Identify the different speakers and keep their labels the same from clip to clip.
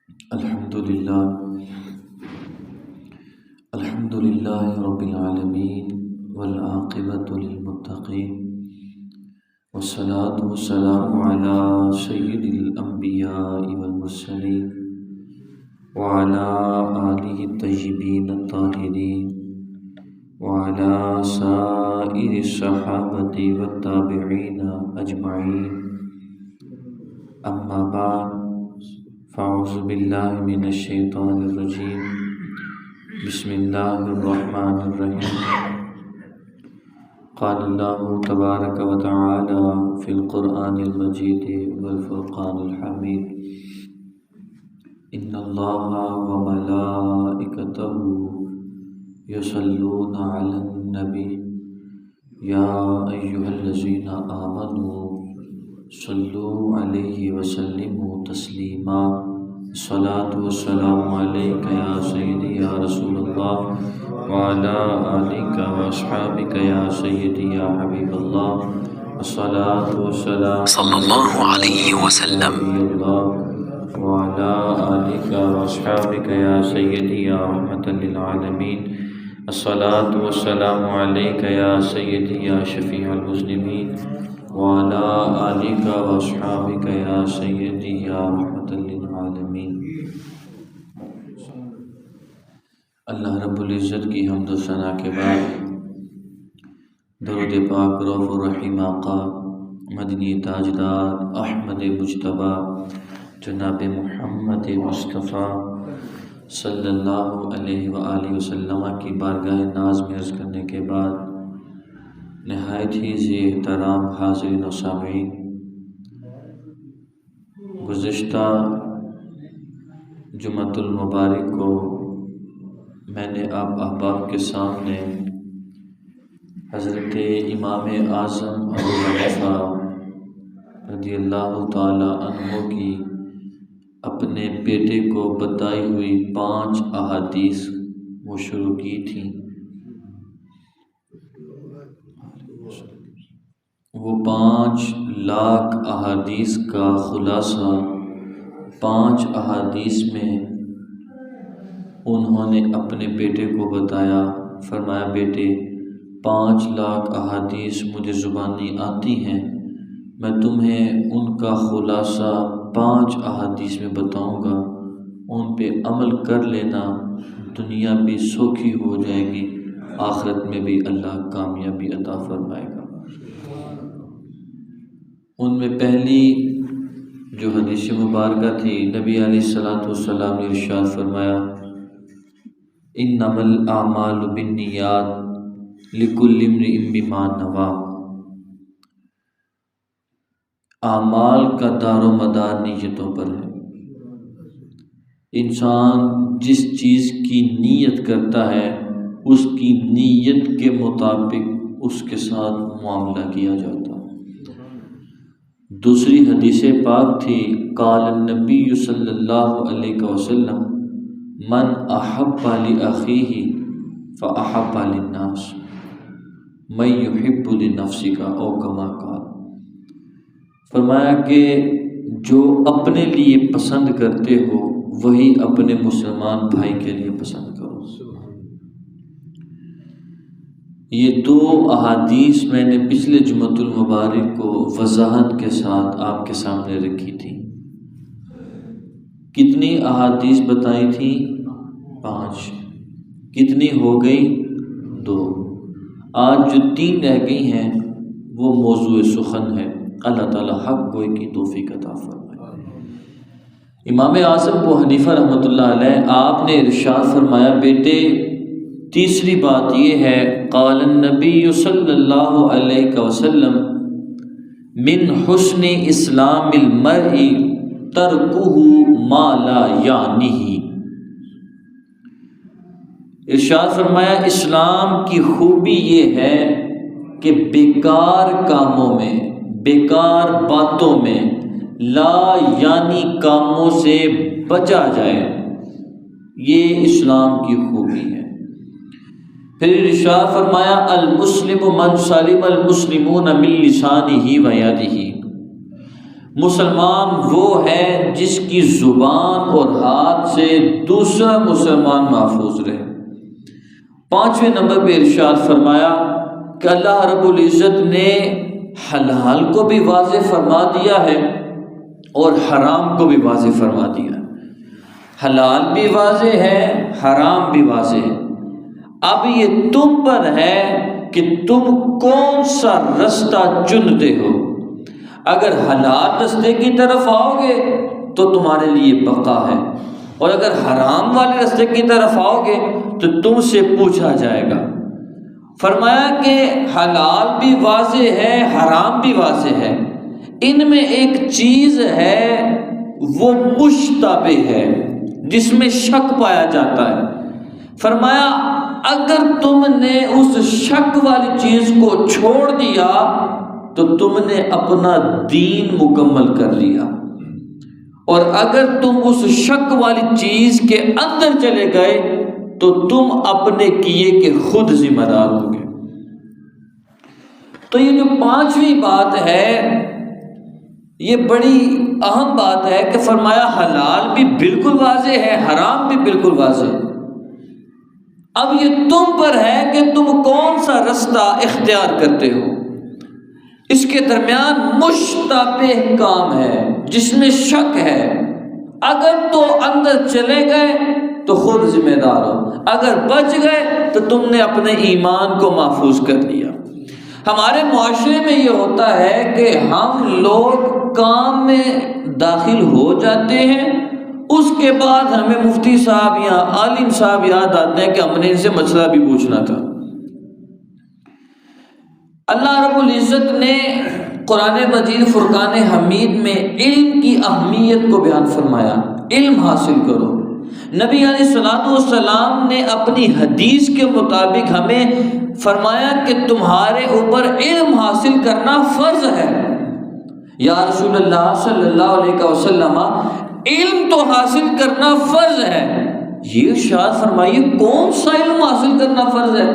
Speaker 1: الحمد للہ رب العالمین والعاقبۃ للمتقین والصلاة والسلام علی سید الانبیاء والمرسلین وعلی آلہ الطیبین الطاہرین وعلی سائر الصحابۃ والتابعین اجمعین، اما بعد فاعوذ باللہ من الشیطان الرجیم، بسم اللہ الرحمن الرحیم۔ قال اللہ تبارک و تعالی فی القرآن المجید والفرقان الحمید، ان اللہ وملائکتہ یصلون علی النبی یا ایہا الذین آمنوا صلوا علیہ وسلموا تسلیما۔ الصلاۃ والسلام علیک یا سیدی یا رسول اللہ وعلی آلک واصحابک یا سیدی یا حبیب اللہ۔ الصلاۃ والسلام
Speaker 2: صلی اللہ علیہ وسلم
Speaker 1: وعلی آلک واصحابک یا سیدی یا رحمۃ للعالمین۔ الصلاۃ والسلام علیک یا سیدی یا شفیع المذنبین وعلی آلک واصحابک یا سیدی یا رحمۃ للعالمین۔ اللہ رب العزت کی حمد و ثنا کے بعد درود پاک رؤوف الرحیم آقا مدنی تاجدار احمد مجتبیٰ جناب محمد مصطفیٰ صلی اللہ علیہ وآلہ وسلم کی بارگاہ ناز میں عرض کرنے کے بعد نہایت ہی ذی احترام حاضرین و سامعین، گزشتہ جمعۃ المبارک کو میں نے آپ احباب کے سامنے حضرت امام اعظم ابو حنیفہ رضی اللہ تعالی عنہ کی اپنے بیٹے کو بتائی ہوئی 5 احادیث وہ شروع کی تھیں۔ وہ 5 لاکھ احادیث کا خلاصہ 5 احادیث میں انہوں نے اپنے بیٹے کو بتایا۔ فرمایا بیٹے 5 لاکھ احادیث مجھے زبانی آتی ہیں، میں تمہیں ان کا خلاصہ 5 احادیث میں بتاؤں گا، ان پہ عمل کر لینا، دنیا بھی سوکھی ہو جائے گی، آخرت میں بھی اللہ کامیابی عطا فرمائے گا۔ ان میں پہلی جو حدیث مبارکہ تھی، نبی علیہ الصلوۃ والسلام نے ارشاد فرمایا، انما الاعمال بالنیات لکل امرئ بما نویٰ۔ اعمال کا دار و مدار نیتوں پر ہے۔ انسان جس چیز کی نیت کرتا ہے اس کی نیت کے مطابق اس کے ساتھ معاملہ کیا جاتا ہے۔ دوسری حدیث پاک تھی، قال النبی صلی اللہ علیہ وسلم من احب لاخیہ فاحب للناس من یحب لنفسہ او کما قال۔ فرمایا کہ جو اپنے لیے پسند کرتے ہو وہی اپنے مسلمان بھائی کے لیے پسند کرو۔ یہ 2 احادیث میں نے پچھلے جمعۃ المبارک کو وضاحت کے ساتھ آپ کے سامنے رکھی تھی۔ کتنی احادیث بتائی تھی؟ 5۔ کتنی ہو گئی؟ 2۔ آج جو 3 رہ گئی ہیں وہ موضوع سخن ہے۔ اللہ تعالی حق گوئی کی توفیق عطا فرمائے۔ امام اعظم ابو حنیفہ رحمۃ اللہ علیہ آپ نے ارشاد فرمایا بیٹے تیسری بات یہ ہے، قال النبی صلی اللہ علیہ وسلم من حسن اسلام المرء ترکہ ما لا یعنیہ۔ ارشاد فرمایا اسلام کی خوبی یہ ہے کہ بیکار کاموں میں، بیکار باتوں میں، لا یعنی کاموں سے بچا جائے، یہ اسلام کی خوبی ہے۔ پھر ارشاد فرمایا المسلم من سلم المسلمون من لسانہ و یدہ، مسلمان وہ ہے جس کی زبان اور ہاتھ سے دوسرا مسلمان محفوظ رہے۔ 5ویں نمبر پہ ارشاد فرمایا کہ اللہ رب العزت نے حلال کو بھی واضح فرما دیا ہے اور حرام کو بھی واضح فرما دیا ہے۔ حلال بھی واضح ہے، حرام بھی واضح ہے۔ اب یہ تم پر ہے کہ تم کون سا رستہ چنتے ہو۔ اگر حلال رستے کی طرف آؤ گے تو تمہارے لیے بقا ہے، اور اگر حرام والے رستے کی طرف آؤ گے تو تم سے پوچھا جائے گا۔ فرمایا کہ حلال بھی واضح ہے، حرام بھی واضح ہے، ان میں ایک چیز ہے وہ مشتبہ ہے جس میں شک پایا جاتا ہے۔ فرمایا اگر تم نے اس شک والی چیز کو چھوڑ دیا تو تم نے اپنا دین مکمل کر لیا، اور اگر تم اس شک والی چیز کے اندر چلے گئے تو تم اپنے کیے کے خود ذمہ دار ہو گے۔ تو یہ جو 5ویں بات ہے یہ بڑی اہم بات ہے کہ فرمایا حلال بھی بالکل واضح ہے، حرام بھی بالکل واضح ہے۔ اب یہ تم پر ہے کہ تم کون سا رستہ اختیار کرتے ہو۔ اس کے درمیان مشتبہ کام ہے جس میں شک ہے، اگر تو اندر چلے گئے تو خود ذمہ دار ہو، اگر بچ گئے تو تم نے اپنے ایمان کو محفوظ کر لیا۔ ہمارے معاشرے میں یہ ہوتا ہے کہ ہم لوگ کام میں داخل ہو جاتے ہیں، اس کے بعد ہمیں مفتی صاحب یا عالم صاحب یاد آتے ہیں کہ ہم نے ان سے مسئلہ بھی پوچھنا تھا۔ اللہ رب العزت نے قرآن مجید فرقان حمید میں علم کی اہمیت کو بیان فرمایا، علم حاصل کرو۔ نبی علیہ الصلوۃ والسلام نے اپنی حدیث کے مطابق ہمیں فرمایا کہ تمہارے اوپر علم حاصل کرنا فرض ہے۔ یا رسول اللہ صلی اللہ علیہ وسلم، علم تو حاصل کرنا فرض ہے، یہ ارشاد فرمائیے کون سا علم حاصل کرنا فرض ہے؟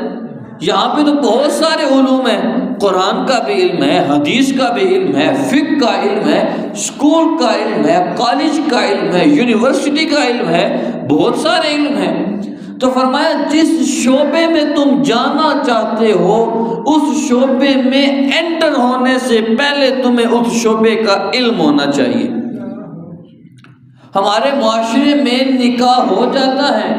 Speaker 1: یہاں پہ تو بہت سارے علوم ہیں، قرآن کا بھی علم ہے، حدیث کا بھی علم ہے، فقہ کا علم ہے، اسکول کا علم ہے، کالج کا علم ہے، یونیورسٹی کا علم ہے، بہت سارے علم ہیں۔ تو فرمایا جس شعبے میں تم جانا چاہتے ہو اس شعبے میں انٹر ہونے سے پہلے تمہیں اس شعبے کا علم ہونا چاہیے۔ ہمارے معاشرے میں نکاح ہو جاتا ہے،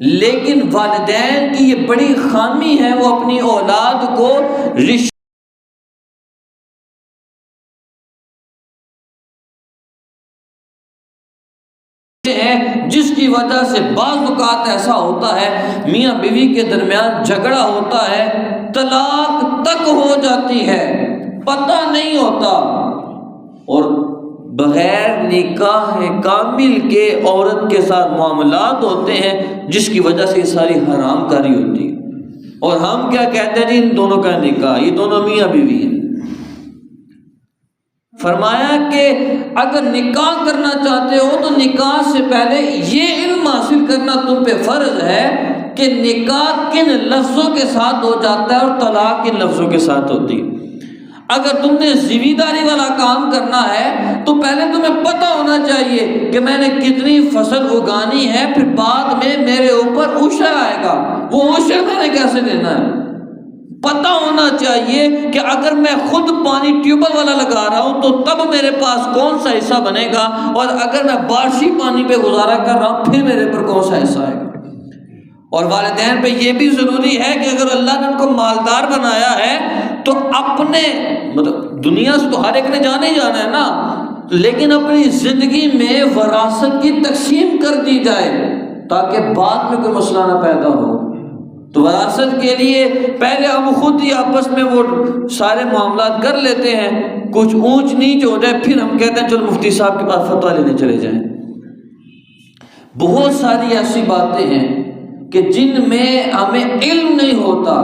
Speaker 1: لیکن والدین کی یہ بڑی خامی ہے، وہ اپنی اولاد کو رشتہ ہے، جس کی وجہ سے بعض اوقات ایسا ہوتا ہے میاں بیوی کے درمیان جھگڑا ہوتا ہے، طلاق تک ہو جاتی ہے، پتہ نہیں ہوتا، اور بغیر نکاح کامل کے عورت کے ساتھ معاملات ہوتے ہیں جس کی وجہ سے یہ ساری حرام کاری ہوتی ہے۔ اور ہم کیا کہتے ہیں جی ان دونوں کا نکاح، یہ دونوں میاں بیوی ہیں۔ فرمایا کہ اگر نکاح کرنا چاہتے ہو تو نکاح سے پہلے یہ علم حاصل کرنا تم پہ فرض ہے کہ نکاح کن لفظوں کے ساتھ ہو جاتا ہے اور طلاق کن لفظوں کے ساتھ ہوتی ہے۔ اگر تم نے ذمہ داری والا کام کرنا ہے تو پہلے تمہیں پتہ ہونا چاہیے کہ میں نے کتنی فصل اگانی ہے، پھر بعد میں میرے اوپر عشر آئے گا، وہ عشر میں نے کیسے دینا ہے۔ پتہ ہونا چاہیے کہ اگر میں خود پانی ٹیوب ویل والا لگا رہا ہوں تو تب میرے پاس کون سا حصہ بنے گا، اور اگر میں بارشی پانی پہ گزارا کر رہا ہوں پھر میرے پر کون سا حصہ آئے گا۔ اور والدین پہ یہ بھی ضروری ہے کہ اگر اللہ نے ان کو مالدار بنایا ہے تو اپنے دنیا سے تو ہر ایک نے جانا ہی جانا ہے نا، لیکن اپنی زندگی میں وراثت کی تقسیم کر دی جائے تاکہ بعد میں کوئی مسئلہ نہ پیدا ہو۔ تو وراثت کے لیے پہلے ہم خود ہی آپس میں وہ سارے معاملات کر لیتے ہیں، کچھ اونچ نیچ ہو جائے پھر ہم کہتے ہیں چلو مفتی صاحب کے پاس فتویٰ لینے چلے جائیں۔ بہت ساری ایسی باتیں ہیں کہ جن میں ہمیں علم نہیں ہوتا۔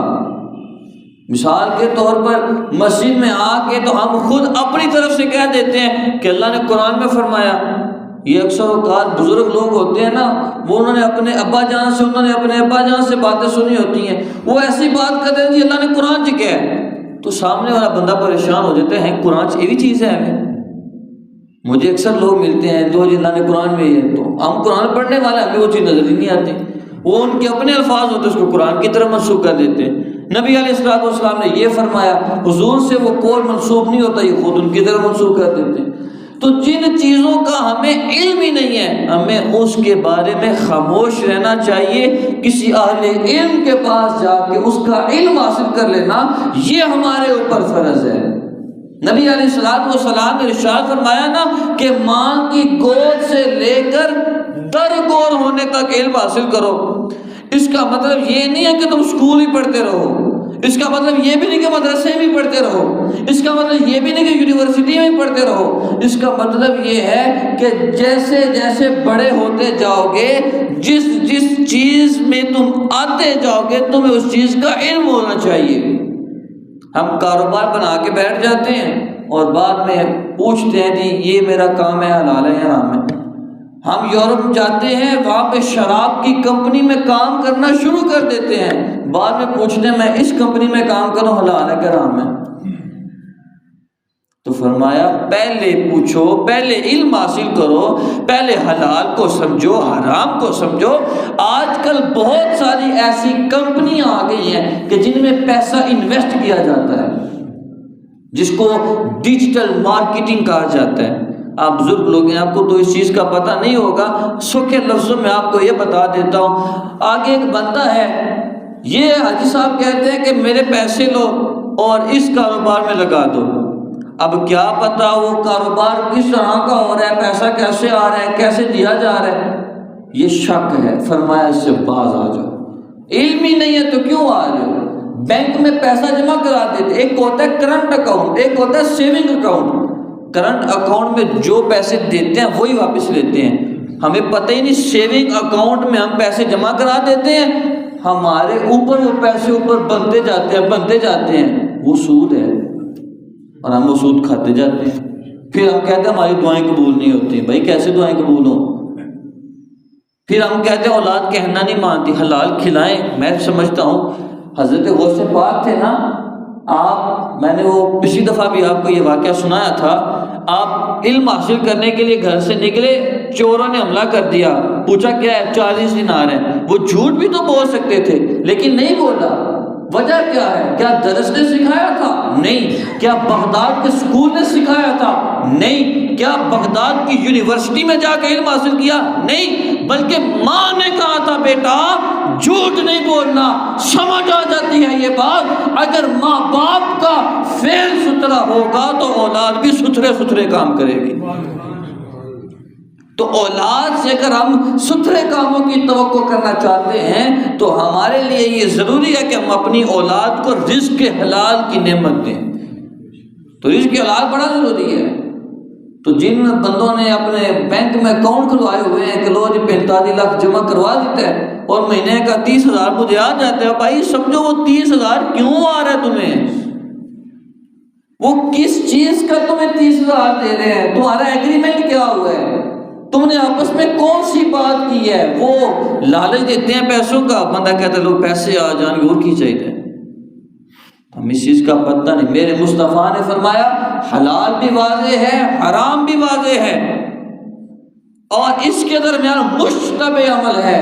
Speaker 1: مثال کے طور پر مسجد میں آ کے تو ہم خود اپنی طرف سے کہہ دیتے ہیں کہ اللہ نے قرآن میں فرمایا۔ یہ اکثر اوقات بزرگ لوگ ہوتے ہیں نا، وہ انہوں نے اپنے ابا جان سے باتیں سنی ہوتی ہیں، وہ ایسی بات کرتے ہیں جی اللہ نے قرآن کہا ہے، تو سامنے والا بندہ پریشان ہو جاتا ہے قرآن یہ بھی چیز ہے ہمیں، مجھے اکثر لوگ ملتے ہیں جو اللہ نے قرآن میں یہ، تو ہم قرآن پڑھنے والے ہمیں وہ چیز نظر ہی نہیں آتی، وہ ان کے اپنے الفاظ ہوتے ہیں، اس کو قرآن کی طرف منسوخ کر دیتے ہیں۔ نبی علیہ الصلوۃ والسلام نے یہ فرمایا، حضور سے وہ قول منسوخ نہیں ہوتا، یہ خود ان کی طرف منسوخ کر دیتے ہیں۔ تو جن چیزوں کا ہمیں علم ہی نہیں ہے، ہمیں اس کے بارے میں خاموش رہنا چاہیے، کسی اہل علم کے پاس جا کے اس کا علم حاصل کر لینا، یہ ہمارے اوپر فرض ہے۔ نبی علیہ الصلوۃ والسلام نے ارشاد فرمایا نا کہ ماں کی گود سے لے کر درگور ہونے تک علم حاصل کرو۔ اس کا مطلب یہ نہیں ہے کہ تم اسکول ہی پڑھتے رہو، اس کا مطلب یہ بھی نہیں کہ مدرسے میں پڑھتے رہو، اس کا مطلب یہ بھی نہیں کہ یونیورسٹی میں پڑھتے رہو، اس کا مطلب یہ ہے کہ جیسے جیسے بڑے ہوتے جاؤ گے، جس جس چیز میں تم آتے جاؤ گے تمہیں اس چیز کا علم ہونا چاہیے۔ ہم کاروبار بنا کے بیٹھ جاتے ہیں اور بعد میں پوچھتے ہیں جی یہ میرا کام ہے، حلال ہے یا حرام ہے۔ ہم یورپ جاتے ہیں، وہاں پہ شراب کی کمپنی میں کام کرنا شروع کر دیتے ہیں، بعد میں پوچھتے ہیں میں اس کمپنی میں کام کروں، حلال ہے کہ حرام ہے؟ تو فرمایا پہلے پوچھو، پہلے علم حاصل کرو، پہلے حلال کو سمجھو، حرام کو سمجھو۔ آج کل بہت ساری ایسی کمپنیاں آ گئی ہیں کہ جن میں پیسہ انویسٹ کیا جاتا ہے، جس کو ڈیجیٹل مارکیٹنگ کہا جاتا ہے۔ آپ بزرگ لوگ ہیں، آپ کو تو اس چیز کا پتہ نہیں ہوگا، سوکھے لفظوں میں آپ کو یہ بتا دیتا ہوں۔ آگے ایک بندہ ہے، یہ حاجی صاحب کہتے ہیں کہ میرے پیسے لو اور اس کاروبار میں لگا دو۔ اب کیا پتا وہ کاروبار کس طرح کا ہو رہا ہے، پیسہ کیسے آ رہا ہے، کیسے دیا جا رہا ہے، یہ شک ہے۔ فرمایا اس سے باز آ جاؤ، علم ہی نہیں ہے تو کیوں آ رہے ہو؟ بینک میں پیسہ جمع کرا دیتے، ایک ہوتا ہے کرنٹ اکاؤنٹ، ایک ہوتا ہے سیونگ اکاؤنٹ۔ کرنٹ اکاؤنٹ میں جو پیسے دیتے ہیں وہی واپس لیتے ہیں، ہمیں پتہ ہی نہیں۔ سیونگ اکاؤنٹ میں ہم پیسے جمع کرا دیتے ہیں، ہمارے اوپر وہ پیسے اوپر بنتے جاتے ہیں، وہ سود ہے اور ہم وہ سود کھاتے جاتے ہیں۔ پھر ہم کہتے ہیں ہماری دعائیں قبول نہیں ہوتی۔ بھائی کیسے دعائیں قبول ہوں؟ پھر ہم کہتے ہیں اولاد کہنا نہیں مانتی، حلال کھلائیں۔ میں سمجھتا ہوں حضرت غوث پاک تھے نا، آپ، میں نے وہ پچھلی دفعہ بھی آپ کو یہ واقعہ سنایا تھا، آپ علم حاصل کرنے کے لیے گھر سے نکلے، چوروں نے حملہ کر دیا، پوچھا کیا ہے، 40 دینار ہے۔ وہ جھوٹ بھی تو بول سکتے تھے لیکن نہیں بولا۔ وجہ کیا ہے؟ کیا درس نے سکھایا تھا؟ نہیں۔ کیا بغداد کے اسکول نے سکھایا تھا؟ نہیں۔ کیا بغداد کی یونیورسٹی میں جا کے علم حاصل کیا؟ نہیں، بلکہ ماں نے کہا تھا بیٹا جھوٹ نہیں بولنا۔ سمجھ آ جاتی ہے یہ بات، اگر ماں باپ کا فعل ستھرا ہوگا تو اولاد بھی ستھرے کام کرے گی۔ تو اولاد سے اگر ہم ستھرے کاموں کی توقع کرنا چاہتے ہیں تو ہمارے لیے یہ ضروری ہے کہ ہم اپنی اولاد کو رزق حلال کی نعمت دیں۔ تو رزق حلال بڑا ضروری ہے۔ تو جن بندوں نے اپنے بینک میں اکاؤنٹ کھلوائے ہوئے ہیں کہ لو جی 45 لاکھ جمع کروا دیتا ہے اور مہینے کا 30,000 مجھے آ جاتا ہے، بھائی سمجھو وہ 30,000 کیوں آ رہا ہے تمہیں؟ وہ کس چیز کا تمہیں 30,000 دے رہے ہیں؟ تمہارا ایگریمنٹ کیا ہوا ہے؟ تم نے آپس میں کون سی بات کی ہے؟ وہ لالچ دیتے ہیں پیسوں کا، بندہ کہتا ہے لوگ پیسے آ جان گے اور کی چاہیے، ہم اس چیز کا پتہ نہیں۔ میرے مصطفیٰ نے فرمایا حلال بھی واضح ہے، حرام بھی واضح ہے، اور اس کے درمیان مشتبہ عمل ہے،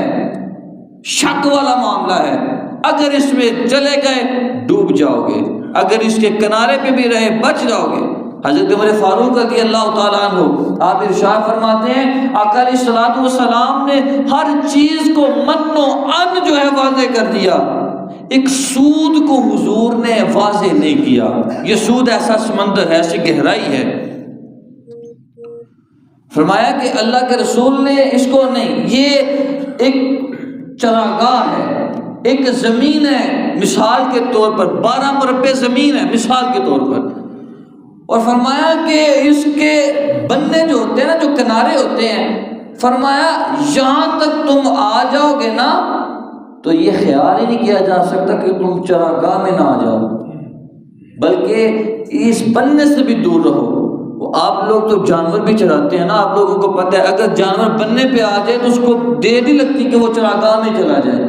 Speaker 1: شک والا معاملہ ہے۔ اگر اس میں چلے گئے ڈوب جاؤ گے، اگر اس کے کنارے پہ بھی رہے بچ جاؤ گے۔ حضرت عمر فاروق رضی اللہ تعالیٰ عنہ آپ ارشاد فرماتے ہیں آقا علیہ الصلوۃ والسلام نے ہر چیز کو من و ان جو ہے واضح کر دیا، ایک سود کو حضور نے واضح نہیں کیا۔ یہ سود ایسا سمندر ہے، ایسی گہرائی ہے۔ فرمایا کہ اللہ کے رسول نے اس کو نہیں، یہ ایک چراگاہ ہے، ایک زمین ہے مثال کے طور پر، 12 مربع زمین ہے مثال کے طور پر، اور فرمایا کہ اس کے بننے جو ہوتے ہیں نا، جو کنارے ہوتے ہیں، فرمایا یہاں تک تم آ جاؤ گے نا تو یہ خیال ہی نہیں کیا جا سکتا کہ تم چراگاہ میں نہ آ جاؤ، بلکہ اس بننے سے بھی دور رہو۔ آپ لوگ تو جانور بھی چراتے ہیں نا، آپ لوگوں کو پتہ ہے اگر جانور بننے پہ آ جائے تو اس کو دیر نہیں لگتی کہ وہ چراگاہ میں چلا جائے۔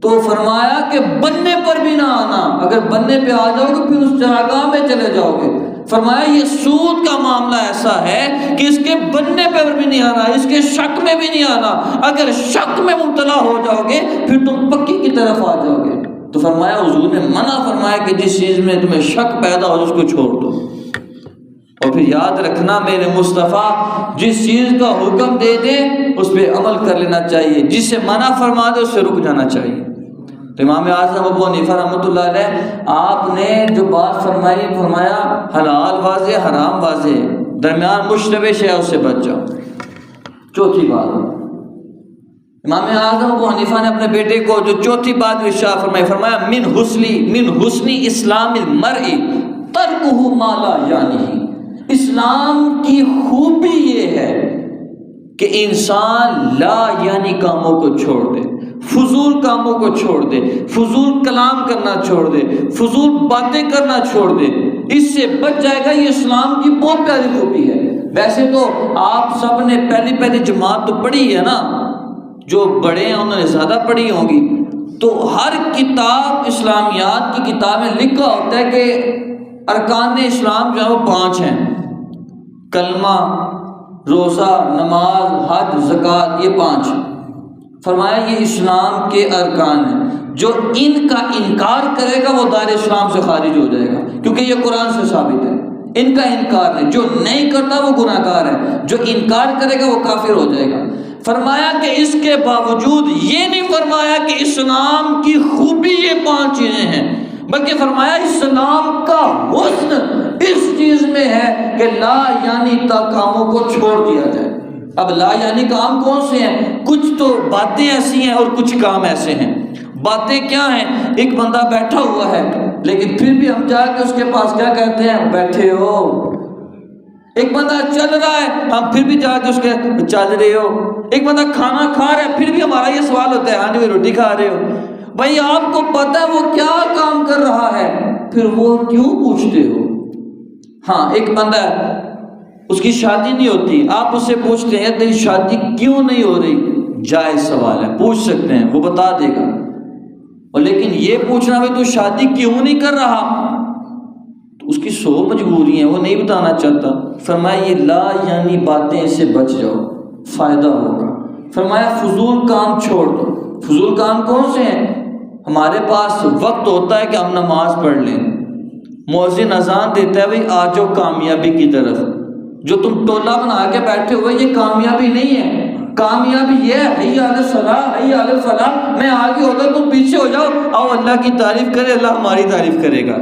Speaker 1: تو فرمایا کہ بننے پر بھی نہ آنا، اگر بننے پہ آ جاؤ گے پھر اس چراگاہ میں چلے جاؤ گے۔ فرمایا یہ سود کا معاملہ ایسا ہے کہ اس کے بننے پر بھی نہیں آنا، اس کے شک میں بھی نہیں آنا، اگر شک میں مبتلا ہو جاؤ گے پھر تم پکی کی طرف آ جاؤ گے۔ تو فرمایا حضور نے منع فرمایا کہ جس چیز میں تمہیں شک پیدا ہو اس کو چھوڑ دو، اور پھر یاد رکھنا میرے مصطفیٰ جس چیز کا حکم دے دے اس پہ عمل کر لینا چاہیے، جس سے منع فرما دے اس سے رک جانا چاہیے۔ تو امام اعظم ابو حنیفہ رحمۃ اللہ علیہ آپ نے جو بات فرمائی، فرمایا حلال واضح حرام واضح، درمیان مشتبہ شے اس سے بچ جاؤ۔ چوتھی بات امام اعظم ابو حنیفہ نے اپنے بیٹے کو جو چوتھی بات ارشاد فرمائی، فرمایا من حسن اسلام المرء ترکہ ما لا یعنی۔ اسلام کی خوبی یہ ہے کہ انسان لا یعنی کاموں کو چھوڑ دے، فضول کاموں کو چھوڑ دے، فضول کلام کرنا چھوڑ دے، فضول باتیں کرنا چھوڑ دے، اس سے بچ جائے گا۔ یہ اسلام کی بہت پیاری خوبی ہے۔ ویسے تو آپ سب نے پہلی جماعت تو پڑھی ہے نا، جو بڑے ہیں انہوں نے زیادہ پڑھی ہوں گی، تو ہر کتاب اسلامیات کی کتاب میں لکھا ہوتا ہے کہ ارکان اسلام جو ہے وہ 5 ہیں، کلمہ، روزہ، نماز، حج، زکوٰۃ، یہ 5۔ فرمایا یہ اسلام کے ارکان ہیں، جو ان کا انکار کرے گا وہ دائرہ اسلام سے خارج ہو جائے گا، کیونکہ یہ قرآن سے ثابت ہے۔ ان کا انکار نہیں، جو نہیں کرتا وہ گناہ گار ہے، جو انکار کرے گا وہ کافر ہو جائے گا۔ فرمایا کہ اس کے باوجود یہ نہیں فرمایا کہ اسلام کی خوبی یہ 5 چیزیں ہیں، بلکہ فرمایا اسلام کا حسن اس چیز میں ہے کہ لا یعنی کاموں کو چھوڑ دیا جائے۔ اب لا یعنی کام کون سے ہیں؟ کچھ تو باتیں ایسی ہیں اور کچھ کام ایسے ہیں۔ باتیں کیا ہیں؟ ایک بندہ بیٹھا ہوا ہے لیکن پھر بھی ہم جا کے اس کے پاس کیا کہتے ہیں؟ بیٹھے ہو۔ ایک بندہ چل رہا ہے، ہم پھر بھی جا کے اس کے چل رہے ہو۔ ایک بندہ کھانا کھا رہا ہے، پھر بھی ہمارا یہ سوال ہوتا ہے ہاں جی روٹی کھا رہے ہو؟ بھائی آپ کو پتہ ہے وہ کیا کام کر رہا ہے، پھر وہ کیوں پوچھتے ہو؟ ہاں ایک بندہ ہے، اس کی شادی نہیں ہوتی، آپ اس سے پوچھتے ہیں تیری شادی کیوں نہیں ہو رہی؟ جائز سوال ہے، پوچھ سکتے ہیں، وہ بتا دے گا۔ اور لیکن یہ پوچھنا بھی تو شادی کیوں نہیں کر رہا، تو اس کی 100 مجبوری ہیں، وہ نہیں بتانا چاہتا۔ فرمایا یہ لا یعنی باتیں سے بچ جاؤ، فائدہ ہوگا۔ فرمایا فضول کام چھوڑ دو۔ فضول کام کون سے ہیں؟ ہمارے پاس وقت ہوتا ہے کہ ہم نماز پڑھ لیں، مؤذن اذان دیتا ہے بھائی آ جاؤ کامیابی کی طرف، جو تم ٹولہ بنا کے بیٹھے ہوئے یہ کامیابی نہیں ہے۔ کامیابی یہ ہے حی علی الصلاۃ حی علی الفلاح، میں آگے ہوتا تم پیچھے ہو جاؤ، آؤ اللہ کی تعریف کرے، اللہ ہماری تعریف کرے گا۔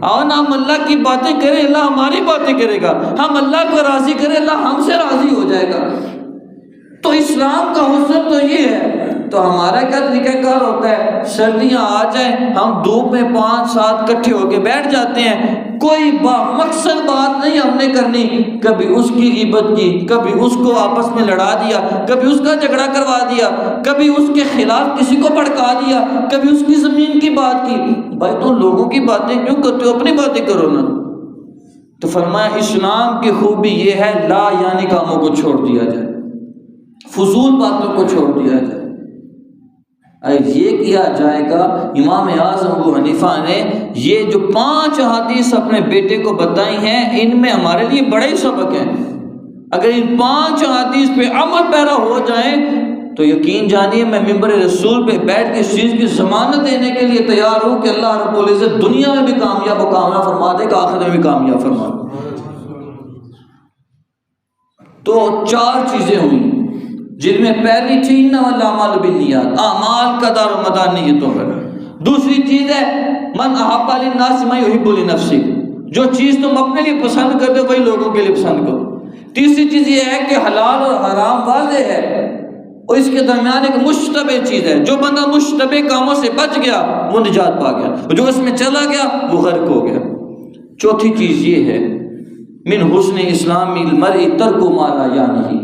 Speaker 1: آؤ نا ہم اللہ کی باتیں کریں، اللہ ہماری باتیں کرے گا۔ ہم اللہ کو راضی کریں، اللہ ہم سے راضی ہو جائے گا۔ تو اسلام کا حسن تو یہ ہے۔ تو ہمارا کیا طریقہ کار ہوتا ہے؟ سردیاں آ جائیں ہم دھوپ میں 5-7 کٹھے ہو کے بیٹھ جاتے ہیں، کوئی مقصد بات نہیں ہم نے کرنی، کبھی اس کی غیبت کی، کبھی اس کو آپس میں لڑا دیا، کبھی اس کا جھگڑا کروا دیا، کبھی اس کے خلاف کسی کو بھڑکا دیا، کبھی اس کی زمین کی بات کی۔ بھائی تو لوگوں کی باتیں کیوں کرتے ہو؟ اپنی باتیں کرو نا۔ تو فرمایا اسلام کی خوبی یہ ہے لا یعنی کاموں کو چھوڑ دیا جائے، فضول باتوں کو چھوڑ دیا جائے۔ یہ کیا جائے گا۔ امام اعظم ابو حنیفہ نے یہ جو 5 احادیث اپنے بیٹے کو بتائی ہیں، ان میں ہمارے لیے بڑے ہی سبق ہیں۔ اگر ان 5 احادیث پہ عمل پیرا ہو جائیں تو یقین جانیے میں ممبر رسول پہ بیٹھ کے اس چیز کی ضمانت دینے کے لیے تیار ہوں کہ اللہ رب العزت دنیا میں بھی کامیاب و کامیاب فرما دے گا، آخرت میں بھی کامیاب فرما دے گا۔ تو 4 چیزیں ہوئیں جن میں پہلی تھی انما الاعمال بالنیات، اعمال کا دار و مدار نیتوں پر۔ دوسری چیز ہے من احب للناس ما یحب لنفسہ، جو چیز تم اپنے لیے پسند کرتے ہو وہی لوگوں کے لیے پسند کرو۔ تیسری چیز یہ ہے کہ حلال اور حرام واضح ہے اور اس کے درمیان ایک مشتبہ چیز ہے، جو بندہ مشتبہ کاموں سے بچ گیا وہ نجات پا گیا، جو اس میں چلا گیا وہ غرق ہو گیا۔ چوتھی چیز یہ ہے من حسن اسلام المرء ترک ما لا یعنی،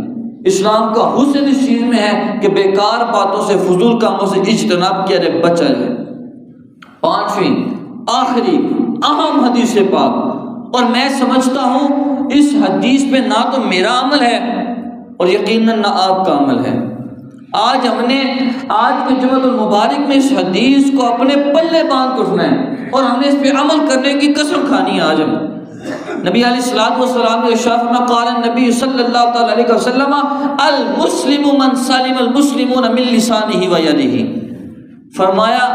Speaker 1: اسلام کا حسن اس چیز میں ہے کہ بیکار باتوں سے، فضول کاموں سے اجتناب کیا جائے، بچا جائے۔ 5ویں آخری اہم حدیث پاک، اور میں سمجھتا ہوں اس حدیث پہ نہ تو میرا عمل ہے اور یقیناً نہ آپ کا عمل ہے۔ آج ہم نے آج کے جمعۃ المبارک میں اس حدیث کو اپنے پلے باندھ کر سنا ہے اور ہم نے اس پہ عمل کرنے کی قسم کھانی ہے۔ آج ہم نبی علیہ الصلوۃ والسلام نے ارشاد فرمایا قال النبی صلی اللہ تعالی علیہ وسلم المسلم من سلم المسلمون من لسانه و یده، فرمایا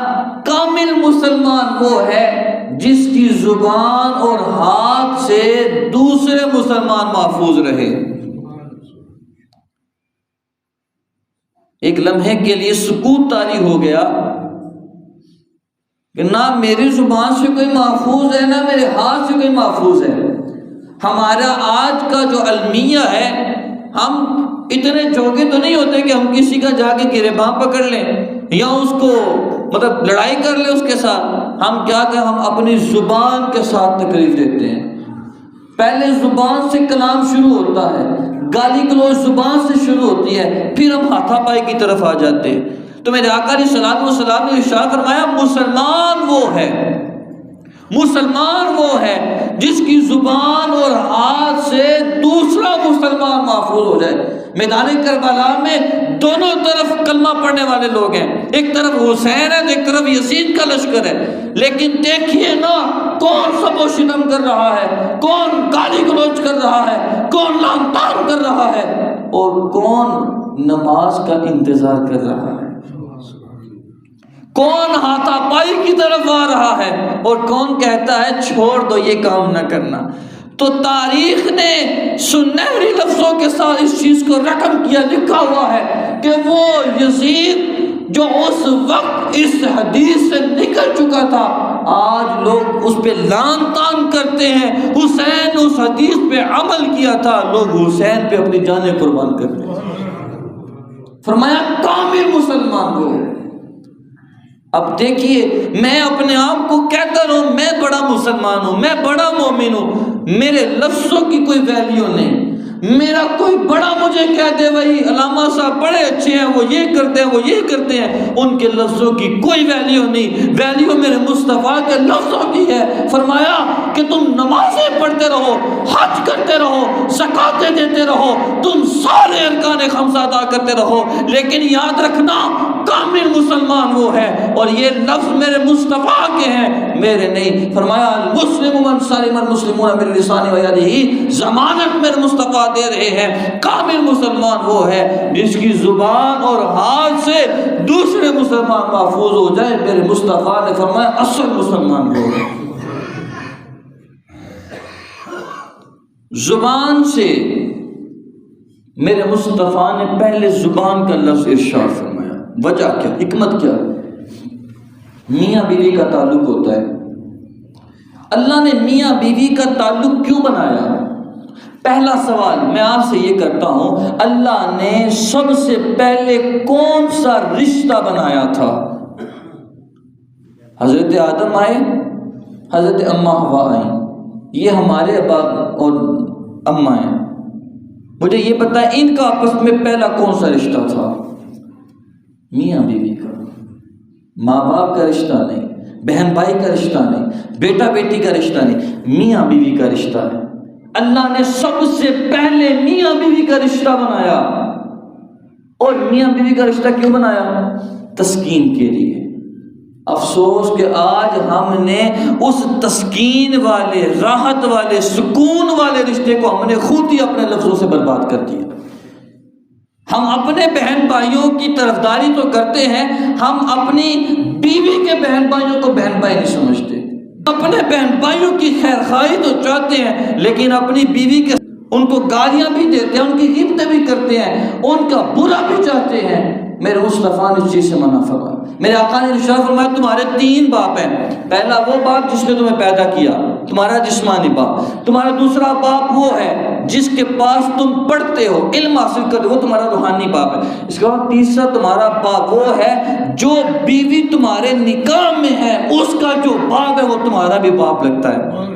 Speaker 1: کامل مسلمان وہ ہے جس کی زبان اور ہاتھ سے دوسرے مسلمان محفوظ رہے۔ ایک لمحے کے لیے سکوت طاری ہو گیا کہ نہ میری زبان سے کوئی محفوظ ہے نہ میرے ہاتھ سے کوئی محفوظ ہے۔ ہمارا آج کا جو المیہ ہے، ہم اتنے جوگے تو نہیں ہوتے کہ ہم کسی کا جا کے گریباں پکڑ لیں یا اس کو مطلب لڑائی کر لیں اس کے ساتھ۔ ہم کیا کہ ہم اپنی زبان کے ساتھ تکلیف دیتے ہیں۔ پہلے زبان سے کلام شروع ہوتا ہے، گالی گلوچ زبان سے شروع ہوتی ہے، پھر ہم ہاتھا پائی کی طرف آ جاتے ہیں۔ تو میرے آقا علیہ الصلوۃ والسلام نے ارشاد فرمایا مسلمان وہ ہے جس کی زبان اور ہاتھ سے دوسرا مسلمان محفوظ ہو جائے۔ میدان کربلا میں دونوں طرف کلمہ پڑھنے والے لوگ ہیں، ایک طرف حسین ہے تو ایک طرف یزید کا لشکر ہے، لیکن دیکھیے نا کون سب و شتم کر رہا ہے، کون گالی گلوچ کر رہا ہے، کون لعن طعن کر رہا ہے، اور کون نماز کا انتظار کر رہا ہے، کون ہاتھا پائی کی طرف آ رہا ہے، اور کون کہتا ہے چھوڑ دو یہ کام نہ کرنا۔ تو تاریخ نے سنہری لفظوں کے ساتھ اس چیز کو رقم کیا، لکھا ہوا ہے کہ وہ یزید جو اس وقت اس حدیث سے نکل چکا تھا، آج لوگ اس پہ لعن طعن کرتے ہیں۔ حسین اس حدیث پہ عمل کیا تھا، لوگ حسین پہ اپنی جانیں قربان کرتے ہیں۔ فرمایا کامل مسلمان ہو۔ اب دیکھیے میں اپنے آپ کو کہتا رہوں میں بڑا مسلمان ہوں، میں بڑا مومن ہوں، میرے لفظوں کی کوئی ویلیو نہیں۔ میرا کوئی بڑا مجھے کہہ دے بھائی علامہ صاحب بڑے اچھے ہیں، وہ یہ کرتے ہیں وہ یہ کرتے ہیں، ان کے لفظوں کی کوئی ویلیو نہیں، ویلیو میرے مصطفیٰ کے لفظوں کی ہے۔ فرمایا کہ تم نمازیں پڑھتے رہو، حج کرتے رہو، زکاتیں دیتے رہو، تم سارے ارکان خمسہ ادا کرتے رہو، لیکن یاد رکھنا کامل مسلمان وہ ہے، اور یہ لفظ میرے مصطفیٰ کے ہیں، میرے نہیں۔ فرمایا المسلم من سلم المسلمون من لسانه و یده، ضمانت میرے مصطفیٰ دے رہے ہیں کامل مسلمان وہ ہے جس کی زبان اور ہاتھ سے دوسرے مسلمان محفوظ ہو جائے۔ میرے مصطفیٰ نے فرمایا اصل مسلمان وہ ہے۔ زبان سے میرے مصطفیٰ نے پہلے زبان کا لفظ ارشاد فرمایا، وجہ کیا، حکمت کیا؟ میاں بیوی کا تعلق ہوتا ہے، اللہ نے میاں بیوی کا تعلق کیوں بنایا؟ پہلا سوال میں آپ سے یہ کرتا ہوں، اللہ نے سب سے پہلے کون سا رشتہ بنایا تھا؟ حضرت آدم آئے، حضرت اماں حوا آئیں، یہ ہمارے باپ اور اماں ہیں۔ مجھے یہ پتا ہے ان کا آپس میں پہلا کون سا رشتہ تھا؟ میاں بیوی کا، ماں باپ کا رشتہ نہیں، بہن بھائی کا رشتہ نہیں، بیٹا بیٹی کا رشتہ نہیں، میاں بیوی کا رشتہ ہے۔ اللہ نے سب سے پہلے میاں بیوی کا رشتہ بنایا، اور میاں بیوی کا رشتہ کیوں بنایا؟ تسکین کے لیے۔ افسوس کہ آج ہم نے اس تسکین والے، راحت والے، سکون والے رشتے کو ہم نے خود ہی اپنے لفظوں سے برباد کر دیا۔ ہم اپنے بہن بھائیوں کی طرفداری تو کرتے ہیں، ہم اپنی بیوی کے بہن بھائیوں کو بہن بھائی نہیں سمجھتے، اپنے بہن بھائیوں کی خیر خواہی تو چاہتے ہیں، لیکن اپنی بیوی کے ان کو گالیاں بھی دیتے ہیں، ان کی غیبتیں بھی کرتے ہیں، ان کا برا بھی چاہتے ہیں۔ میرے مصطفیٰ نے اس چیز سے منع فرمایا۔ میرے آقا نے ارشاد فرمایا تمہارے 3 باپ ہیں، پہلا وہ باپ جس نے تمہیں پیدا کیا، تمہارا جسمانی باپ، تمہارا دوسرا باپ وہ ہے جس کے پاس تم پڑھتے ہو، علم حاصل کرتے ہو، وہ تمہارا روحانی باپ ہے۔ اس کے بعد تیسرا تمہارا باپ وہ ہے جو بیوی تمہارے نکاح میں ہے، اس کا جو باپ ہے وہ تمہارا بھی باپ لگتا ہے۔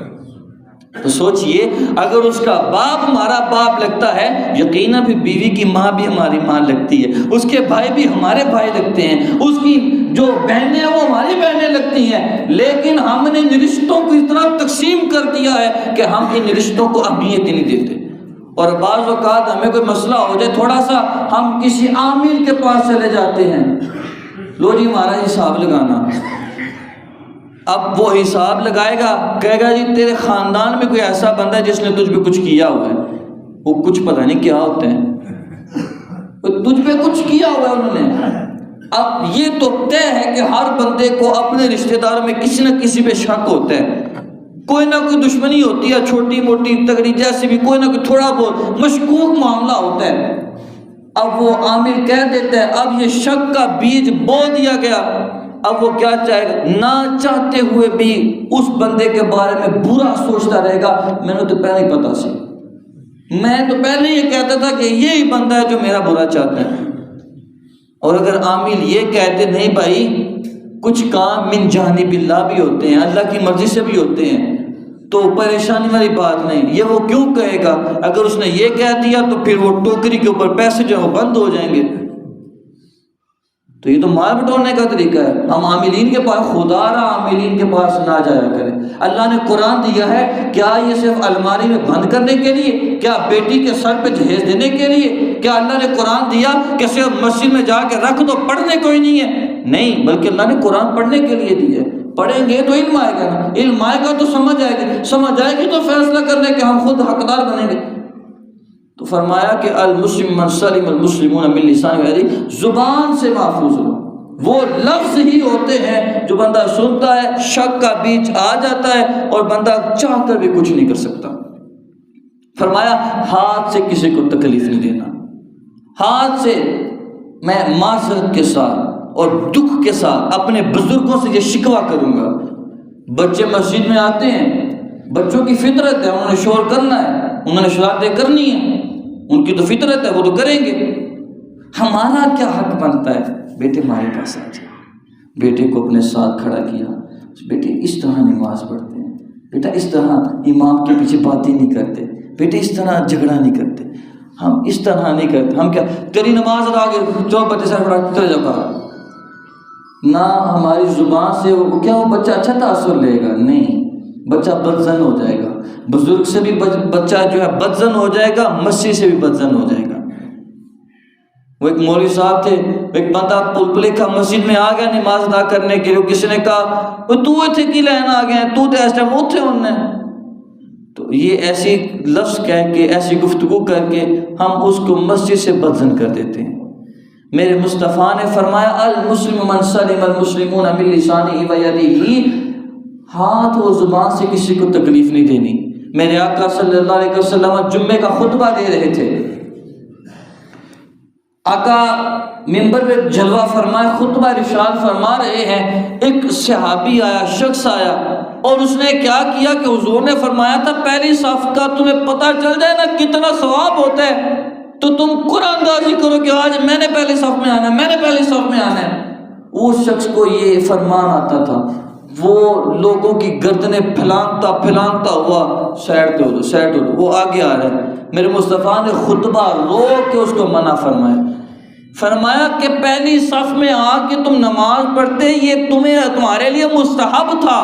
Speaker 1: تو سوچئے اگر اس کا باپ ہمارا باپ لگتا ہے، یقیناً پھر بیوی کی ماں بھی ہماری ماں لگتی ہے، اس کے بھائی بھی ہمارے بھائی لگتے ہیں، اس کی جو بہنیں ہیں وہ ہماری بہنیں لگتی ہیں، لیکن ہم نے ان رشتوں کو اتنا تقسیم کر دیا ہے کہ ہم ان رشتوں کو اہمیت ہی نہیں دیتے۔ اور بعض اوقات ہمیں کوئی مسئلہ ہو جائے تھوڑا سا، ہم کسی عامل کے پاس چلے جاتے ہیں، لو جی ہمارا حساب لگانا، اب وہ حساب لگائے گا، کہے گا جی تیرے خاندان میں کوئی ایسا بندہ ہے جس نے تجھ پہ کچھ کیا ہوا ہے. وہ کچھ پتہ نہیں کیا ہوتا ہے، تجھ پہ کچھ کیا ہوا ہے انہوں نے. اب یہ تو طے ہے کہ ہر بندے کو اپنے رشتہ داروں میں کسی نہ کسی پہ شک ہوتا ہے، کوئی نہ کوئی دشمنی ہوتی ہے، چھوٹی موٹی تگڑی جیسی بھی، کوئی نہ کوئی تھوڑا بہت مشکوک معاملہ ہوتا ہے. اب وہ عامر کہہ دیتا ہے، اب یہ شک کا بیج بو دیا گیا. اب وہ کیا چاہے گا، نہ چاہتے ہوئے بھی اس بندے کے بارے میں برا سوچتا رہے گا. میں نے تو پہلے ہی پتا سی، میں تو پہلے یہ کہتا تھا کہ یہی بندہ ہے جو میرا برا چاہتا ہے. اور اگر عامل یہ کہتے نہیں بھائی کچھ کام من جانب اللہ بھی ہوتے ہیں، اللہ کی مرضی سے بھی ہوتے ہیں، تو پریشانی والی بات نہیں. یہ وہ کیوں کہے گا؟ اگر اس نے یہ کہہ دیا تو پھر وہ ٹوکری کے اوپر پیسے جو ہیں وہ بند ہو جائیں گے. تو یہ تو مال بٹورنے کا طریقہ ہے. ہم عاملین کے پاس، خدا را عاملین کے پاس نہ جایا کریں. اللہ نے قرآن دیا ہے، کیا یہ صرف الماری میں بند کرنے کے لیے؟ کیا بیٹی کے سر پہ جہیز دینے کے لیے؟ کیا اللہ نے قرآن دیا کہ صرف مسجد میں جا کے رکھ دو، پڑھنے کوئی نہیں ہے؟ نہیں، بلکہ اللہ نے قرآن پڑھنے کے لیے دیا ہے. پڑھیں گے تو علم آئے گا نا، علم آئے گا تو سمجھ آئے گی، سمجھ آئے گی تو فیصلہ کرنے کے ہم خود حقدار بنیں گے. تو فرمایا کہ المسلم من سلم المسلمون من لسانہ و یدہ، زبان سے محفوظ ہو. وہ لفظ ہی ہوتے ہیں جو بندہ سنتا ہے، شک کا بیج آ جاتا ہے اور بندہ چاہ کر بھی کچھ نہیں کر سکتا. فرمایا ہاتھ سے کسی کو تکلیف نہیں دینا. ہاتھ سے میں معذرت کے ساتھ اور دکھ کے ساتھ اپنے بزرگوں سے یہ شکوہ کروں گا. بچے مسجد میں آتے ہیں، بچوں کی فطرت ہے، انہوں نے شور کرنا ہے، انہوں نے شرارتیں کرنی ہیں، ان کی تو فطرت ہے، وہ تو کریں گے. ہمارا کیا حق بنتا ہے؟ بیٹے ہمارے پاس آ جائے، بیٹے کو اپنے ساتھ کھڑا کیا، بیٹے اس طرح نماز پڑھتے ہیں، بیٹا اس طرح امام کے پیچھے باتیں نہیں کرتے، بیٹے اس طرح جھگڑا نہیں کرتے، ہم اس طرح نہیں کرتے. ہم کیا تیری نماز ادا کے جو بچے سر پڑھا چلے جا نہ ہماری زبان سے وہ کیا وہ بچہ اچھا تاثر لے گا؟ نہیں، بچہ بدزن ہو جائے گا. بزرگ سے بھی بچہ جو ہے بدزن ہو جائے گا، مسجد سے بھی بدزن ہو جائے گا. وہ ایک مولوی صاحب تھے، ایک بندہ پلپلے کا مسجد میں آ گیا نماز ادا کرنے کے لیے. کسی نے کہا وہ تو اتھے کی لینا آ گیا ہے، تو اس ٹائم اتھے انہیں. تو یہ ایسی لفظ کہہ کے، ایسی گفتگو کر کے ہم اس کو مسجد سے بدزن کر دیتے ہیں. میرے مصطفیٰ نے فرمایا المسلم من سلم المسلمون من لسانہ و یدہ، ہاتھ اور زبان سے کسی کو تکلیف نہیں دینی. میرے آقا صلی اللہ علیہ وسلم جمعے کا خطبہ دے رہے تھے، آقا ممبر پہ جلوہ فرمائے خطبہ ارشاد فرما رہے ہیں. ایک صحابی آیا، شخص آیا، اور اس نے کیا کیا کہ حضور نے فرمایا تھا پہلی صف کا تمہیں پتہ چل جائے نا کتنا ثواب ہوتا ہے تو تم قرآن اندازی کرو کہ آج میں نے پہلی صف میں آنا ہے، میں نے پہلی صف میں آنا ہے. اس شخص کو یہ فرمان آتا تھا، وہ لوگوں کی گردنیں پھلانگتا ہوا سیٹ ہو، وہ آگے آ رہا ہے. میرے مصطفیٰ نے خطبہ رو کے اس کو منع فرمایا کہ پہلی صف میں آ کے تم نماز پڑھتے، یہ تمہارے لیے مستحب تھا،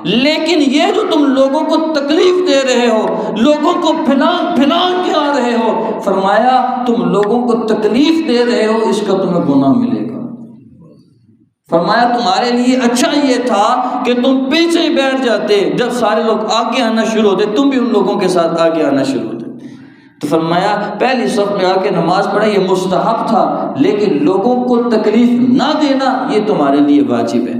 Speaker 1: لیکن یہ جو تم لوگوں کو تکلیف دے رہے ہو، لوگوں کو پھلان کے آ رہے ہو، فرمایا تم لوگوں کو تکلیف دے رہے ہو، اس کا تمہیں گناہ ملے گا. فرمایا تمہارے لیے اچھا یہ تھا کہ تم پیچھے ہی بیٹھ جاتے، جب سارے لوگ آگے آنا شروع ہوتے تم بھی ان لوگوں کے ساتھ آگے آنا شروع ہوتے. تو فرمایا پہلی صف میں آ کے نماز پڑھے یہ مستحب تھا، لیکن لوگوں کو تکلیف نہ دینا یہ تمہارے لیے واجب ہے.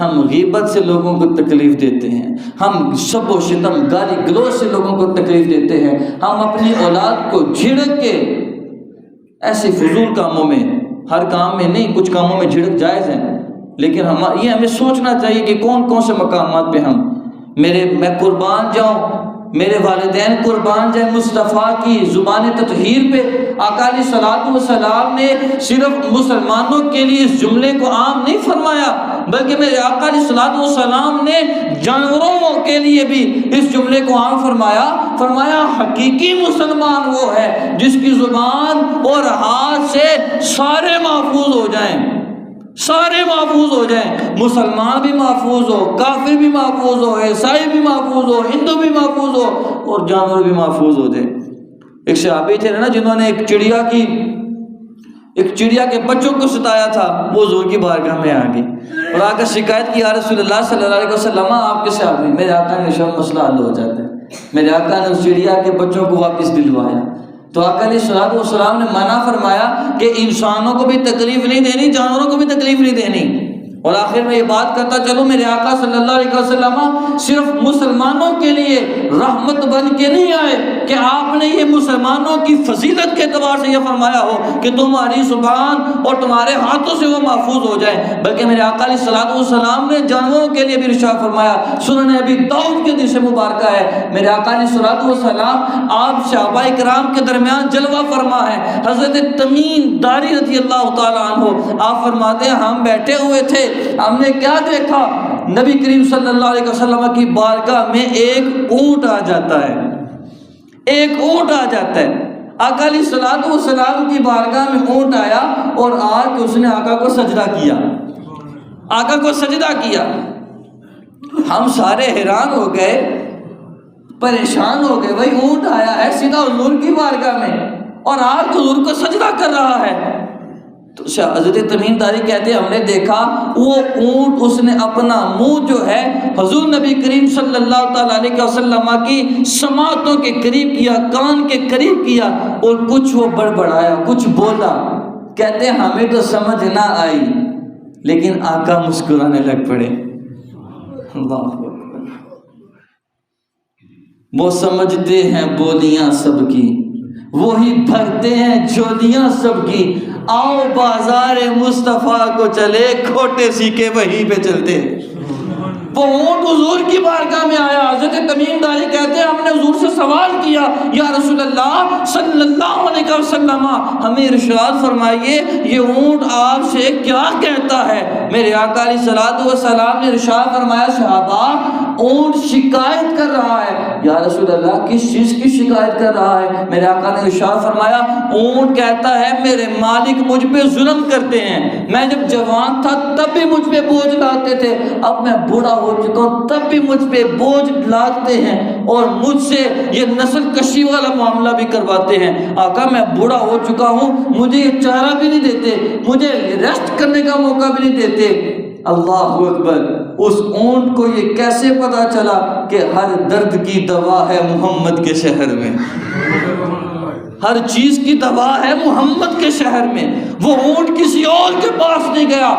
Speaker 1: ہم غیبت سے لوگوں کو تکلیف دیتے ہیں، ہم شب و شتم گالی گلوچ سے لوگوں کو تکلیف دیتے ہیں، ہم اپنی اولاد کو جھڑک کے ایسے فضول کاموں میں، ہر کام میں نہیں، کچھ کاموں میں جھڑک جائز ہیں، لیکن یہ ہمیں سوچنا چاہیے کہ کون کون سے مقامات پہ میں قربان جاؤں، میرے والدین قربان جائیں مصطفیٰ کی زبان تطہیر پہ. آقا علیہ الصلوۃ والسلام نے صرف مسلمانوں کے لیے اس جملے کو عام نہیں فرمایا، بلکہ میرے آقا علیہ الصلوۃ والسلام نے جانوروں کے لیے بھی اس جملے کو عام فرمایا حقیقی مسلمان وہ ہے جس کی زبان اور ہاتھ سے سارے محفوظ ہو جائیں، سارے محفوظ ہو جائیں، مسلمان بھی محفوظ ہو، کافر بھی محفوظ ہو، عیسائی بھی محفوظ ہو، ہندو بھی محفوظ ہو، اور جانور بھی محفوظ ہو جائے. ایک صحابی تھے نا جنہوں نے ایک چڑیا کی ایک چڑیا کے بچوں کو ستایا تھا، وہ حضور کی بارگاہ میں آ گئی اور آ کر شکایت کی، یا رسول اللہ صلی اللہ علیہ وسلم آپ کے ساتھ میں، میرے آقا نے شب مسئلہ حل ہو جاتا ہے۔ میرے آقا نے اس چڑیا کے بچوں کو واپس دلوایا، تو آقا علیہ الصلوۃ والسلام نے منع فرمایا کہ انسانوں کو بھی تکلیف نہیں دینی، جانوروں کو بھی تکلیف نہیں دینی۔ اور آخر میں یہ بات کرتا چلو، میرے آقا صلی اللہ علیہ وسلم صرف مسلمانوں کے لیے رحمت بن کے نہیں آئے کہ آپ نے یہ مسلمانوں کی فضیلت کے اعتبار سے یہ فرمایا ہو کہ تمہاری زبان اور تمہارے ہاتھوں سے وہ محفوظ ہو جائے، بلکہ میرے آقا علیہ الصلوۃ والسلام نے جانوروں کے لیے بھی ارشاد فرمایا۔ سنن ابی داؤد کے حدیث مبارکہ ہے، میرے آقا علیہ الصلوۃ والسلام آپ صحابہ کرام کے درمیان جلوہ فرما ہے۔ حضرت تمیم داری رضی اللہ تعالیٰ عنہ آپ فرماتے ہیں ہم بیٹھے ہوئے تھے، ہم نے کیا دیکھا، نبی کریم صلی اللہ علیہ وسلم کی بارگاہ میں ایک اونٹ آ جاتا ہے، ایک اونٹ آ جاتا ہے۔ آقا علیہ الصلوۃ والسلام کی بارگاہ میں اونٹ آیا اور آ کے اس نے آقا کو سجدہ کیا، آقا کو سجدہ کیا۔ ہم سارے حیران ہو گئے، پریشان ہو گئے، بھائی اونٹ آیا ہے سیدھا حضور کی بارگاہ میں اور آ کے حضور کو سجدہ کر رہا ہے۔ تو حضرت تمیم داری کہتے ہیں ہم نے دیکھا وہ اونٹ اس نے اپنا منہ جو ہے حضور نبی کریم صلی اللہ تعالیٰ علیہ وسلم کی سماعتوں کے قریب کیا، کان کے قریب کیا اور کچھ وہ بڑبڑایا، کچھ بولا۔ کہتے ہیں ہمیں تو سمجھ نہ آئی لیکن آقا مسکرانے لگ پڑے۔ اللہ اکبر۔ وہ سمجھتے ہیں بولیاں سب کی، وہی بھرتے ہیں جھولیاں سب کی، آؤ بازار مصطفیٰ کو چلے، کھوٹے سیکھے وہیں پہ چلتے۔ وہ اونٹ حضور کی بارگاہ میں آیا، حضرت تمیم داری کہتے ہیں ہم نے حضور سے سوال کیا، یا رسول اللہ صلی اللہ علیہ وسلم ہمیں ارشاد فرمائیے یہ اونٹ آپ سے کیا کہتا ہے؟ میرے آقا علیہ الصلوۃ والسلام نے ارشاد فرمایا صحابہ اونٹ شکایت کر رہا ہے۔ یا رسول اللہ کس چیز کی شکایت کر رہا ہے؟ میرے آقا نے ارشاد فرمایا اونٹ کہتا ہے میرے مالک مجھ پہ ظلم کرتے ہیں، میں جب جوان تھا تب بھی مجھ پہ بوجھ لاتے تھے، اب میں بوڑھا ہو چکا ہوں تب بھی مجھ پہ بوجھ لاتے ہیں اور مجھ سے یہ نسل کشی والا معاملہ بھی کرواتے ہیں۔ آقا میں بوڑھا ہو چکا ہوں، مجھے یہ چارہ بھی نہیں دیتے، مجھے ریسٹ کرنے کا موقع بھی نہیں دیتے۔ اللہ اکبر۔ اس اونٹ کو یہ کیسے پتا چلا کہ ہر درد کی دوا ہے محمد کے شہر میں، ہر چیز کی دوا ہے محمد کے شہر میں۔ وہ اونٹ کسی اور کے پاس نہیں گیا،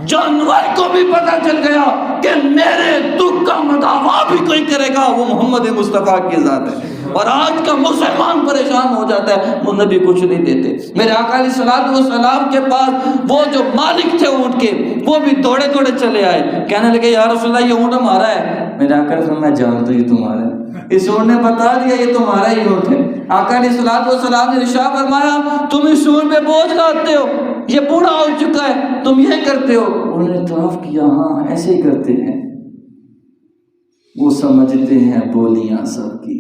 Speaker 1: جانور کو بھی پتا چل گیا کہ میرے دکھ کا مداوا بھی کوئی کرے گا وہ محمد مصطفیٰ کی ذات ہے۔ اور آج کا مسلمان پریشان ہو جاتا ہے، وہ نبی کچھ نہیں دیتے۔ میرے آقا علیہ الصلوۃ والسلام کے پاس وہ جو مالک تھے اونٹ کے وہ بھی دوڑے دوڑے چلے آئے، کہنے لگے یا رسول اللہ یہ اونٹ ہمارا ہے۔ میرے آقا نے فرمایا میں جانتا ہوں یہ تمہارا ہے، اس اونٹ نے بتا دیا یہ تمہارا ہی اونٹ ہے۔ آقا علیہ الصلوۃ والسلام نے ارشاد فرمایا تم اس اونٹ پہ بوجھ لاتے ہو، یہ بوڑھا ہو چکا ہے، تم یہ کرتے ہو۔ انہوں نے اعتراف کیا ہاں ایسے ہی کرتے ہیں۔ وہ سمجھتے ہیں بولیاں سب کی۔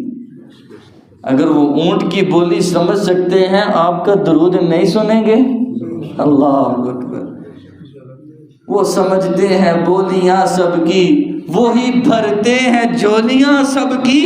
Speaker 1: اگر وہ اونٹ کی بولی سمجھ سکتے ہیں آپ کا درود نہیں سنیں گے؟ اللہ اکبر۔ وہ سمجھتے ہیں بولیاں سب کی، وہی بھرتے ہیں جھولیاں سب کی،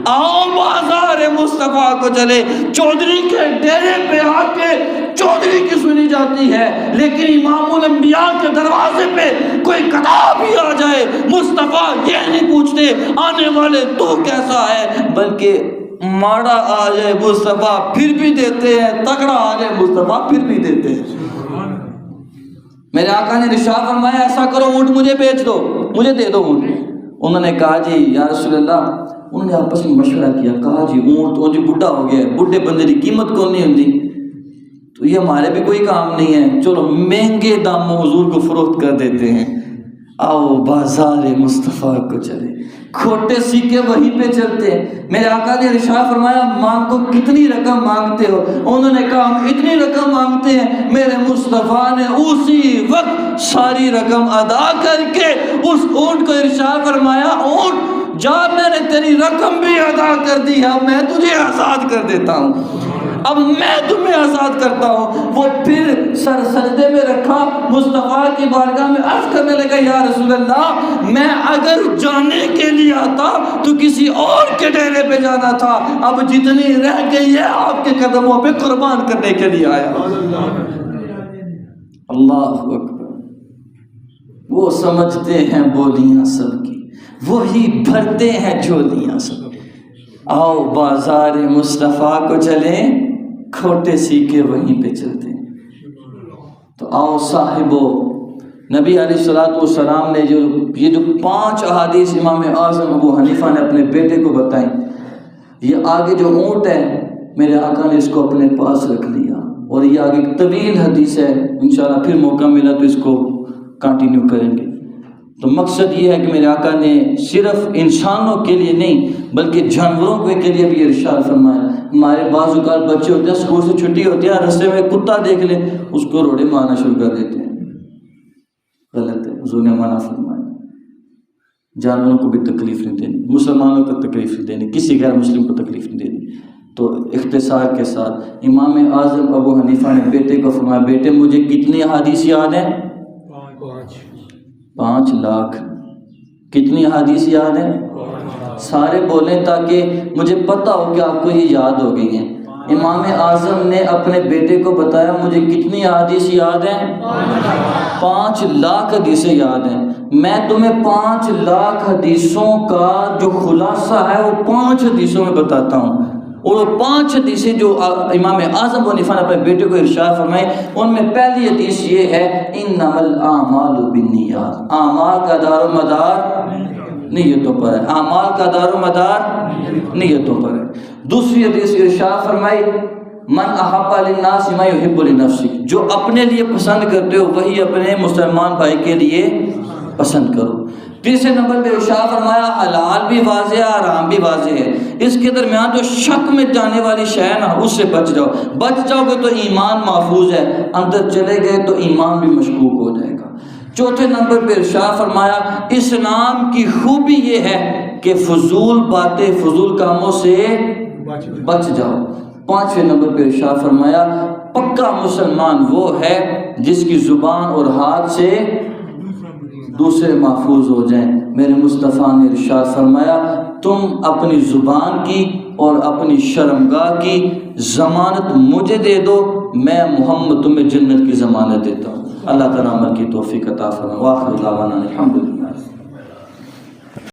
Speaker 1: آؤ بازار مصطفیٰ کو چلے۔ چودھری کے ڈیرے پہ آ کے چودھری کی سنی جاتی ہے، لیکن امام الانبیاء کے دروازے پہ کوئی کتاب ہی آ جائے مصطفیٰ یہ نہیں پوچھتے آنے والے تو کیسا ہے، بلکہ ماڑا آ جائے مصطفیٰ پھر بھی دیتے ہیں، تگڑا آ جائے مصطفیٰ پھر بھی دیتے ہیں۔ میرے آقا نے ارشاد فرمایا ایسا کرو اونٹ مجھے بیچ دو، مجھے دے دو اونٹ۔ انہوں نے کہا جی یا رسول اللہ، انہوں نے آپس میں مشورہ کیا، کہا جی اونٹ تو جی بڈھا ہو گیا ہے، بڈھے بندے کی قیمت کون نہیں ہوتی، تو یہ ہمارے بھی کوئی کام نہیں ہے، چلو مہنگے داموں حضور کو فروخت کر دیتے ہیں، آؤ بازار مصطفیٰ کو چلے۔ کھوٹے سیکھے وہیں پہ چلتے ہیں۔ میرے آقا نے ارشاد فرمایا مانگو کتنی رقم مانگتے ہو؟ انہوں نے کہا ہم اتنی رقم مانگتے ہیں۔ میرے مصطفیٰ نے اسی وقت ساری رقم ادا کر کے اس اونٹ کو ارشاد فرمایا اونٹ جا میں نے تیری رقم بھی ادا کر دی ہے، میں تجھے آزاد کر دیتا ہوں، اب میں تمہیں آزاد کرتا ہوں۔ وہ پھر سر سجدے میں رکھا، مصطفیٰ کی بارگاہ میں عرض کرنے لگا یا رسول اللہ میں اگر جانے کے لیے آتا تو کسی اور کے ڈیرے پہ جانا تھا، اب جتنی رہ گئی ہے آپ کے قدموں پہ قربان کرنے کے لیے آیا۔
Speaker 3: اللہ اکبر. وہ سمجھتے ہیں بولیاں سب کی، وہی بھرتے ہیں جھولیاں سب کی. آؤ بازار مصطفیٰ کو چلیں، کھوٹے سیکھے وہیں پہ چلتے ہیں. تو آؤ صاحبو، نبی علیہ الصلوۃ والسلام نے یہ جو 5 احادیث امام اعظم ابو حنیفہ نے اپنے بیٹے کو بتائیں، یہ آگے جو اونٹ ہے میرے آقا نے اس کو اپنے پاس رکھ لیا، اور یہ آگے ایک طویل حدیث ہے، انشاءاللہ پھر موقع ملا تو اس کو کنٹینیو کریں گے. تو مقصد یہ ہے کہ میرے آقا نے صرف انسانوں کے لیے نہیں بلکہ جانوروں کے لیے بھی ارشاد فرمایا. ہمارے بعض اوقات بچے ہوتے ہیں، اسکول سے چھٹی ہوتی ہے، رستے میں کتا دیکھ لیں اس کو روڑے مارنا شروع کر دیتے ہیں. غلط ہے، حضور نے منع فرمایا. جانوروں کو بھی تکلیف نہیں دینی، مسلمانوں کو تکلیف نہیں دینی، کسی غیر مسلم کو تکلیف نہیں دینی. تو اختصار کے ساتھ امام اعظم ابو حنیفہ نے بیٹے کو فرمایا، بیٹے مجھے کتنی احادیث یاد ہیں؟ 5 لاکھ. کتنی احادیث یاد ہیں؟ سارے بولیں تاکہ مجھے پتہ ہو کہ آپ کو یہ یاد ہو گئی ہیں. امام اعظم نے اپنے بیٹے کو بتایا مجھے کتنی احادیث یاد ہیں؟ 5 لاکھ حدیثیں یاد ہیں. میں تمہیں 5 لاکھ حدیثوں کا جو خلاصہ ہے وہ 5 حدیثوں میں بتاتا ہوں. اور 5 حدیثیں جو امام اعظم ابو حنیفہ نے اپنے بیٹے کو ارشاد فرمائی، ان میں پہلی حدیث یہ ہے انما الاعمال بالنیات. اعمال کا دار و مدار نیتوں پر ہے، اعمال کا دار و مدار نیتوں پر ہے. دوسری حدیث ارشاد فرمائی من احب للناس ما يحب لنفسه، جو اپنے لیے پسند کرتے ہو وہی اپنے مسلمان بھائی کے لیے پسند کرو. تیسرے نمبر پہ ارشاد فرمایا حلال بھی واضح ہے، حرام بھی واضح ہے، اس کے درمیان جو شک میں جانے والی شے ہے نا اس سے بچ جاؤ. بچ جاؤ گے تو ایمان محفوظ ہے، اندر چلے گئے تو ایمان بھی مشکوک ہو جائے گا. چوتھے نمبر پہ ارشاد فرمایا اسلام کی خوبی یہ ہے کہ فضول باتیں، فضول کاموں سے بچ جاؤ. پانچویں نمبر پہ ارشاد فرمایا پکا مسلمان وہ ہے جس کی زبان اور ہاتھ سے دوسرے محفوظ ہو جائیں. میرے مصطفیٰ نے ارشاد فرمایا تم اپنی زبان کی اور اپنی شرمگاہ کی ضمانت مجھے دے دو، میں محمد تمہیں جنت کی ضمانت دیتا ہوں. اللہ تعالیٰ عمل کی توفیق عطا فرمائے. وآخر دعوانا الحمدللہ.